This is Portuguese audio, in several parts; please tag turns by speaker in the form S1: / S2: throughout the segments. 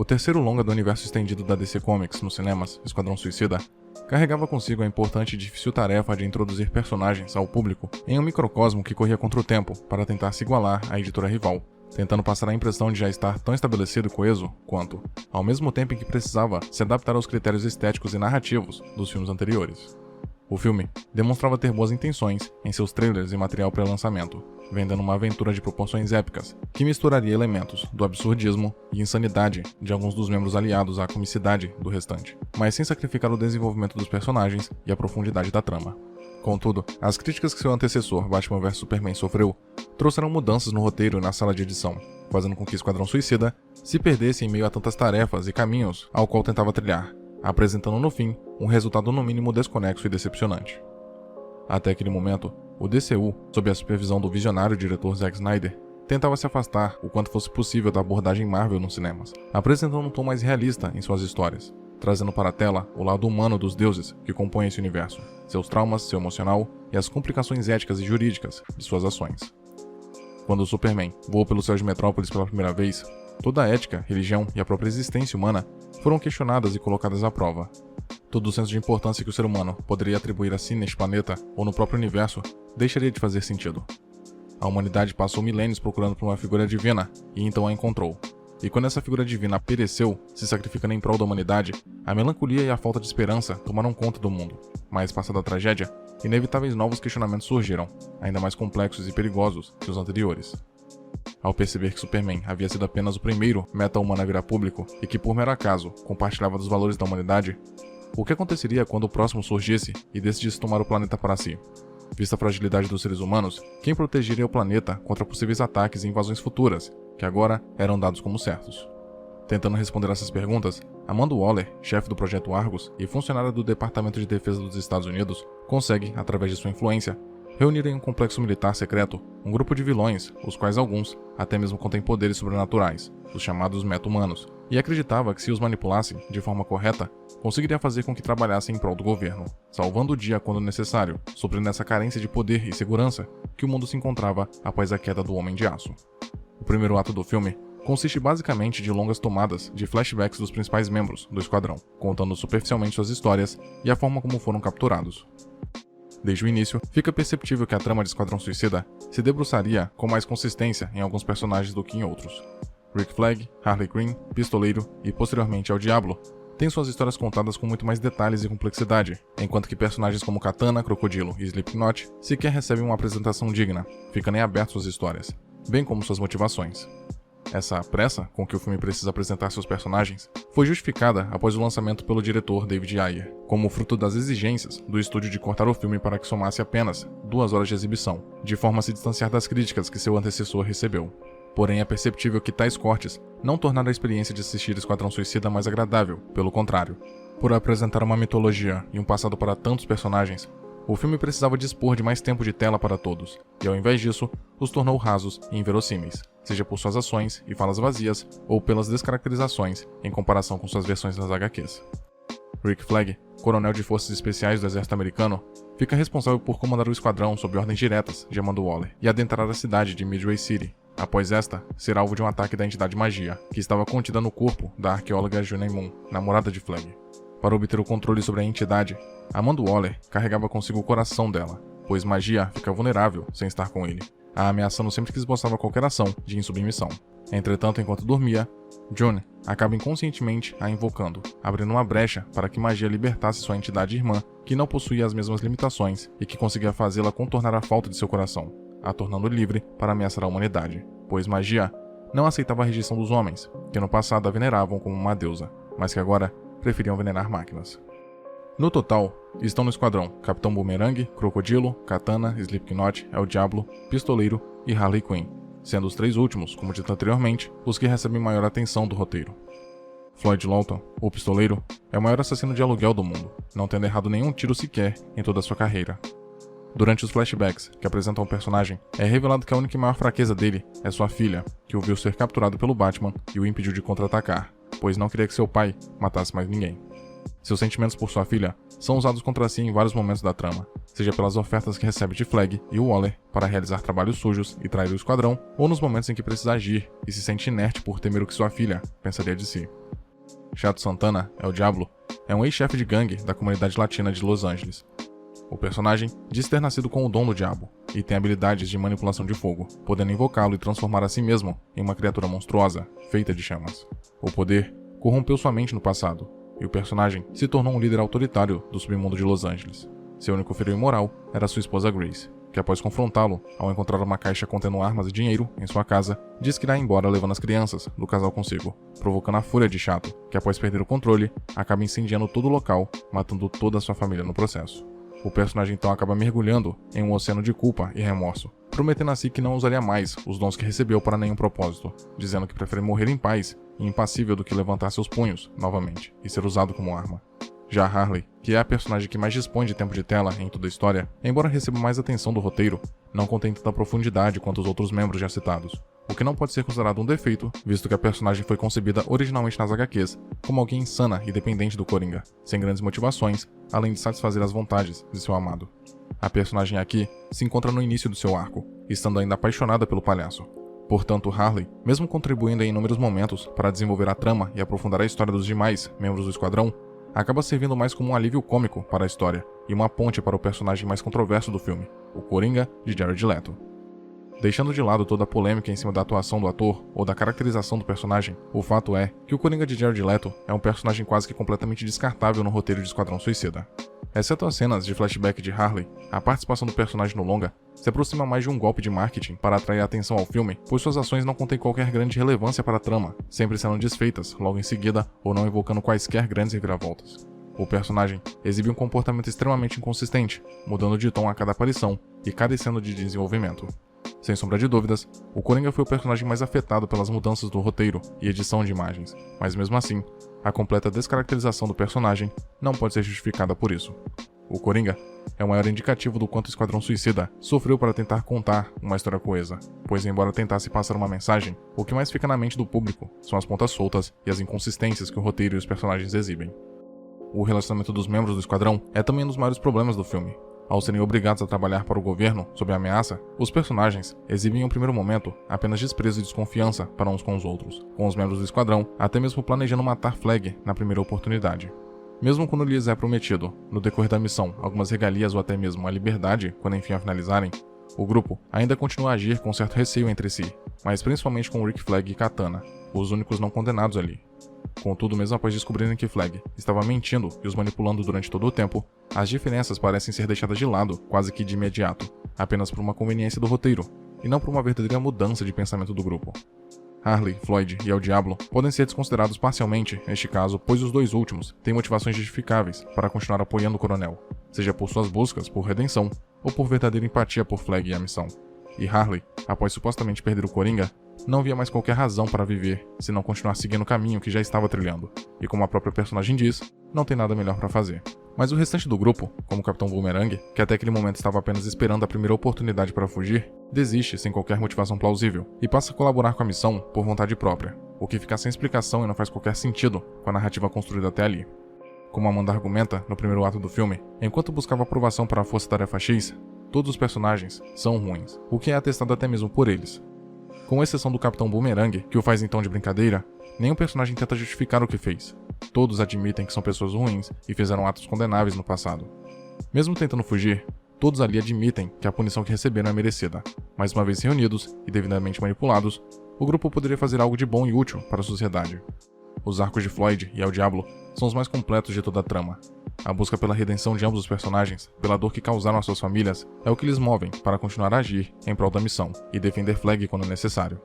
S1: O terceiro longa do universo estendido da DC Comics nos cinemas, Esquadrão Suicida, carregava consigo a importante e difícil tarefa de introduzir personagens ao público em um microcosmo que corria contra o tempo para tentar se igualar à editora rival, tentando passar a impressão de já estar tão estabelecido e coeso quanto, ao mesmo tempo em que precisava se adaptar aos critérios estéticos e narrativos dos filmes anteriores. O filme demonstrava ter boas intenções em seus trailers e material pré-lançamento, vendendo uma aventura de proporções épicas, que misturaria elementos do absurdismo e insanidade de alguns dos membros aliados à comicidade do restante, mas sem sacrificar o desenvolvimento dos personagens e a profundidade da trama. Contudo, as críticas que seu antecessor, Batman vs Superman, sofreu, trouxeram mudanças no roteiro e na sala de edição, fazendo com que Esquadrão Suicida se perdesse em meio a tantas tarefas e caminhos ao qual tentava trilhar, apresentando no fim um resultado no mínimo desconexo e decepcionante. Até aquele momento, o DCU, sob a supervisão do visionário diretor Zack Snyder, tentava se afastar o quanto fosse possível da abordagem Marvel nos cinemas, apresentando um tom mais realista em suas histórias, trazendo para a tela o lado humano dos deuses que compõem esse universo, seus traumas, seu emocional e as complicações éticas e jurídicas de suas ações. Quando o Superman voou pelo céu de Metrópolis pela primeira vez, toda a ética, religião e a própria existência humana foram questionadas e colocadas à prova. Todo o senso de importância que o ser humano poderia atribuir a si neste planeta ou no próprio universo deixaria de fazer sentido. A humanidade passou milênios procurando por uma figura divina e então a encontrou. E quando essa figura divina pereceu, se sacrificando em prol da humanidade, a melancolia e a falta de esperança tomaram conta do mundo. Mas passada a tragédia, inevitáveis novos questionamentos surgiram, ainda mais complexos e perigosos que os anteriores. Ao perceber que Superman havia sido apenas o primeiro meta-humano a virar público e que por mero acaso compartilhava dos valores da humanidade, o que aconteceria quando o próximo surgisse e decidisse tomar o planeta para si? Vista a fragilidade dos seres humanos, quem protegeria o planeta contra possíveis ataques e invasões futuras, que agora eram dados como certos? Tentando responder essas perguntas, Amanda Waller, chefe do Projeto Argus e funcionária do Departamento de Defesa dos Estados Unidos, consegue, através de sua influência, reunir em um complexo militar secreto um grupo de vilões, os quais alguns até mesmo contêm poderes sobrenaturais, os chamados meta-humanos, e acreditava que se os manipulasse de forma correta, conseguiria fazer com que trabalhassem em prol do governo, salvando o dia quando necessário, suprindo essa carência de poder e segurança que o mundo se encontrava após a queda do Homem de Aço. O primeiro ato do filme consiste basicamente de longas tomadas de flashbacks dos principais membros do esquadrão, contando superficialmente suas histórias e a forma como foram capturados. Desde o início, fica perceptível que a trama de Esquadrão Suicida se debruçaria com mais consistência em alguns personagens do que em outros. Rick Flag, Harley Quinn, Pistoleiro e posteriormente El Diablo têm suas histórias contadas com muito mais detalhes e complexidade, enquanto que personagens como Katana, Crocodilo e Slipknot sequer recebem uma apresentação digna, ficando em aberto suas histórias, bem como suas motivações. Essa pressa com que o filme precisa apresentar seus personagens foi justificada após o lançamento pelo diretor David Ayer, como fruto das exigências do estúdio de cortar o filme para que somasse apenas 2 horas de exibição, de forma a se distanciar das críticas que seu antecessor recebeu. Porém, é perceptível que tais cortes não tornaram a experiência de assistir Esquadrão Suicida mais agradável, pelo contrário. Por apresentar uma mitologia e um passado para tantos personagens, o filme precisava dispor de mais tempo de tela para todos, e ao invés disso, os tornou rasos e inverossímeis, seja por suas ações e falas vazias, ou pelas descaracterizações em comparação com suas versões nas HQs. Rick Flag, coronel de forças especiais do exército americano, fica responsável por comandar o esquadrão sob ordens diretas de Amanda Waller e adentrar a cidade de Midway City, após esta ser alvo de um ataque da entidade Magia, que estava contida no corpo da arqueóloga June Moon, namorada de Flag. Para obter o controle sobre a entidade, Amanda Waller carregava consigo o coração dela, pois Magia fica vulnerável sem estar com ele, a ameaçando sempre que esboçava qualquer ação de insubmissão. Entretanto, enquanto dormia, June acaba inconscientemente a invocando, abrindo uma brecha para que Magia libertasse sua entidade irmã, que não possuía as mesmas limitações e que conseguia fazê-la contornar a falta de seu coração, a tornando livre para ameaçar a humanidade, pois Magia não aceitava a rejeição dos homens, que no passado a veneravam como uma deusa, mas que agora preferiam venerar máquinas. No total, estão no esquadrão Capitão Boomerang, Crocodilo, Katana, Slipknot, El Diablo, Pistoleiro e Harley Quinn, sendo os 3 últimos, como dito anteriormente, os que recebem maior atenção do roteiro. Floyd Lawton, o Pistoleiro, é o maior assassino de aluguel do mundo, não tendo errado nenhum tiro sequer em toda a sua carreira. Durante os flashbacks que apresentam o personagem, é revelado que a única e maior fraqueza dele é sua filha, que o viu ser capturado pelo Batman e o impediu de contra-atacar, pois não queria que seu pai matasse mais ninguém. Seus sentimentos por sua filha são usados contra si em vários momentos da trama, seja pelas ofertas que recebe de Flag e Waller para realizar trabalhos sujos e trair o esquadrão, ou nos momentos em que precisa agir e se sente inerte por temer o que sua filha pensaria de si. Chato Santana, El Diablo, é um ex-chefe de gangue da comunidade latina de Los Angeles. O personagem diz ter nascido com o dom do diabo e tem habilidades de manipulação de fogo, podendo invocá-lo e transformar a si mesmo em uma criatura monstruosa, feita de chamas. O poder corrompeu sua mente no passado, e o personagem se tornou um líder autoritário do submundo de Los Angeles. Seu único filho imoral era sua esposa Grace, que após confrontá-lo, ao encontrar uma caixa contendo armas e dinheiro em sua casa, diz que irá embora levando as crianças do casal consigo, provocando a fúria de Chato, que após perder o controle, acaba incendiando todo o local, matando toda a sua família no processo. O personagem então acaba mergulhando em um oceano de culpa e remorso, prometendo a si que não usaria mais os dons que recebeu para nenhum propósito, dizendo que prefere morrer em paz e impassível do que levantar seus punhos, novamente, e ser usado como arma. Já Harley, que é a personagem que mais dispõe de tempo de tela em toda a história, embora receba mais atenção do roteiro, não contém tanta profundidade quanto os outros membros já citados, o que não pode ser considerado um defeito, visto que a personagem foi concebida originalmente nas HQs como alguém insana e dependente do Coringa, sem grandes motivações, além de satisfazer as vontades de seu amado. A personagem aqui se encontra no início do seu arco, estando ainda apaixonada pelo palhaço. Portanto, Harley, mesmo contribuindo em inúmeros momentos para desenvolver a trama e aprofundar a história dos demais membros do esquadrão, acaba servindo mais como um alívio cômico para a história e uma ponte para o personagem mais controverso do filme, o Coringa de Jared Leto. Deixando de lado toda a polêmica em cima da atuação do ator ou da caracterização do personagem, o fato é que o Coringa de Jared Leto é um personagem quase que completamente descartável no roteiro de Esquadrão Suicida. Exceto as cenas de flashback de Harley, a participação do personagem no longa se aproxima mais de um golpe de marketing para atrair a atenção ao filme, pois suas ações não contêm qualquer grande relevância para a trama, sempre sendo desfeitas logo em seguida ou não evocando quaisquer grandes reviravoltas. O personagem exibe um comportamento extremamente inconsistente, mudando de tom a cada aparição e carecendo de desenvolvimento. Sem sombra de dúvidas, o Coringa foi o personagem mais afetado pelas mudanças do roteiro e edição de imagens, mas mesmo assim, a completa descaracterização do personagem não pode ser justificada por isso. O Coringa é o maior indicativo do quanto o Esquadrão Suicida sofreu para tentar contar uma história coesa, pois embora tentasse passar uma mensagem, o que mais fica na mente do público são as pontas soltas e as inconsistências que o roteiro e os personagens exibem. O relacionamento dos membros do Esquadrão é também um dos maiores problemas do filme. Ao serem obrigados a trabalhar para o governo sob ameaça, os personagens exibem em um primeiro momento apenas desprezo e desconfiança para uns com os outros, com os membros do esquadrão até mesmo planejando matar Flag na primeira oportunidade. Mesmo quando lhes é prometido, no decorrer da missão, algumas regalias ou até mesmo a liberdade quando enfim a finalizarem, o grupo ainda continua a agir com certo receio entre si, mas principalmente com Rick Flag e Katana, os únicos não condenados ali. Contudo, mesmo após descobrirem que Flag estava mentindo e os manipulando durante todo o tempo, as diferenças parecem ser deixadas de lado quase que de imediato, apenas por uma conveniência do roteiro, e não por uma verdadeira mudança de pensamento do grupo. Harley, Floyd e El Diablo podem ser desconsiderados parcialmente neste caso, pois os dois últimos têm motivações justificáveis para continuar apoiando o coronel, seja por suas buscas por redenção ou por verdadeira empatia por Flag e a missão. E Harley, após supostamente perder o Coringa, não via mais qualquer razão para viver, se não continuar seguindo o caminho que já estava trilhando, e como a própria personagem diz, não tem nada melhor para fazer. Mas o restante do grupo, como o Capitão Boomerang, que até aquele momento estava apenas esperando a primeira oportunidade para fugir, desiste sem qualquer motivação plausível, e passa a colaborar com a missão por vontade própria, o que fica sem explicação e não faz qualquer sentido com a narrativa construída até ali. Como Amanda argumenta no primeiro ato do filme, enquanto buscava aprovação para a Força Tarefa X, todos os personagens são ruins, o que é atestado até mesmo por eles. Com exceção do Capitão Boomerang, que o faz então de brincadeira, nenhum personagem tenta justificar o que fez. Todos admitem que são pessoas ruins e fizeram atos condenáveis no passado. Mesmo tentando fugir, todos ali admitem que a punição que receberam é merecida. Mais uma vez reunidos e devidamente manipulados, o grupo poderia fazer algo de bom e útil para a sociedade. Os arcos de Floyd e El Diablo são os mais completos de toda a trama. A busca pela redenção de ambos os personagens, pela dor que causaram às suas famílias, é o que lhes movem para continuar a agir em prol da missão e defender Flag quando necessário.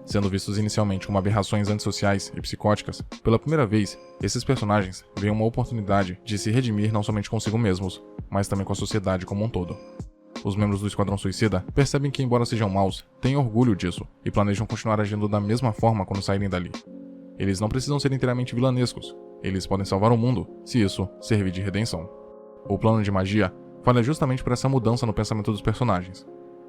S1: Sendo vistos inicialmente como aberrações antissociais e psicóticas, pela primeira vez, esses personagens veem uma oportunidade de se redimir não somente consigo mesmos, mas também com a sociedade como um todo. Os membros do Esquadrão Suicida percebem que, embora sejam maus, têm orgulho disso e planejam continuar agindo da mesma forma quando saírem dali. Eles não precisam ser inteiramente vilanescos, eles podem salvar o mundo, se isso servir de redenção. O plano de magia falha justamente por essa mudança no pensamento dos personagens.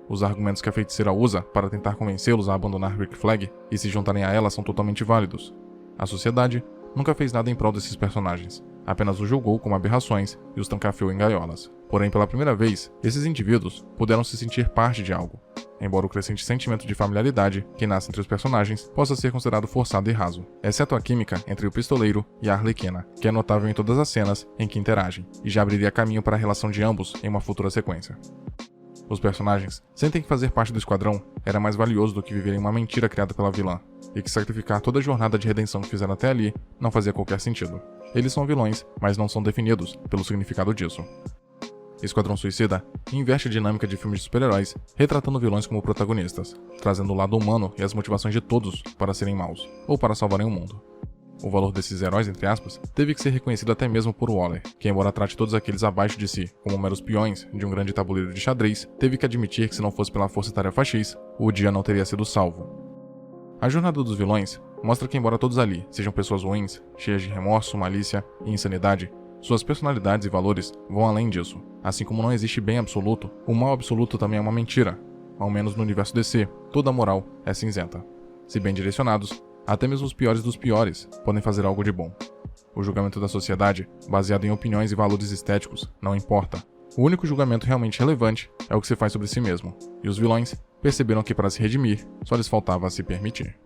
S1: Os argumentos que a feiticeira usa para tentar convencê-los a abandonar Rick Flag e se juntarem a ela são totalmente válidos. A sociedade nunca fez nada em prol desses personagens, apenas os julgou como aberrações e os trancafiou em gaiolas. Porém, pela primeira vez, esses indivíduos puderam se sentir parte de algo. embora o crescente sentimento de familiaridade que nasce entre os personagens possa ser considerado forçado e raso, exceto a química entre o pistoleiro e a Arlequina, que é notável em todas as cenas em que interagem, e já abriria caminho para a relação de ambos em uma futura sequência. Os personagens sentem que fazer parte do esquadrão era mais valioso do que viver em uma mentira criada pela vilã, e que sacrificar toda a jornada de redenção que fizeram até ali não fazia qualquer sentido. Eles são vilões, mas não são definidos pelo significado disso. Esquadrão Suicida inverte a dinâmica de filmes de super-heróis, retratando vilões como protagonistas, trazendo o lado humano e as motivações de todos para serem maus, ou para salvarem o mundo. O valor desses heróis, entre aspas, teve que ser reconhecido até mesmo por Waller, que embora trate todos aqueles abaixo de si como meros peões de um grande tabuleiro de xadrez, teve que admitir que se não fosse pela Força-Tarefa X, o dia não teria sido salvo. A jornada dos vilões mostra que embora todos ali sejam pessoas ruins, cheias de remorso, malícia e insanidade, suas personalidades e valores vão além disso. Assim como não existe bem absoluto, o mal absoluto também é uma mentira. Ao menos no universo DC, toda a moral é cinzenta. Se bem direcionados, até mesmo os piores dos piores podem fazer algo de bom. O julgamento da sociedade, baseado em opiniões e valores estéticos, não importa. O único julgamento realmente relevante é o que se faz sobre si mesmo, e os vilões perceberam que para se redimir, só lhes faltava se permitir.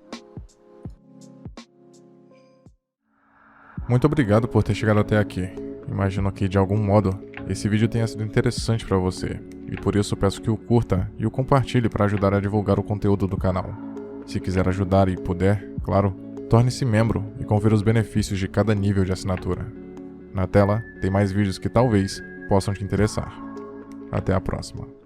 S1: Muito obrigado por ter chegado até aqui. Imagino que, de algum modo, esse vídeo tenha sido interessante para você, e por isso peço que o curta e o compartilhe para ajudar a divulgar o conteúdo do canal. Se quiser ajudar e puder, claro, torne-se membro e confira os benefícios de cada nível de assinatura. Na tela tem mais vídeos que talvez possam te interessar. Até a próxima.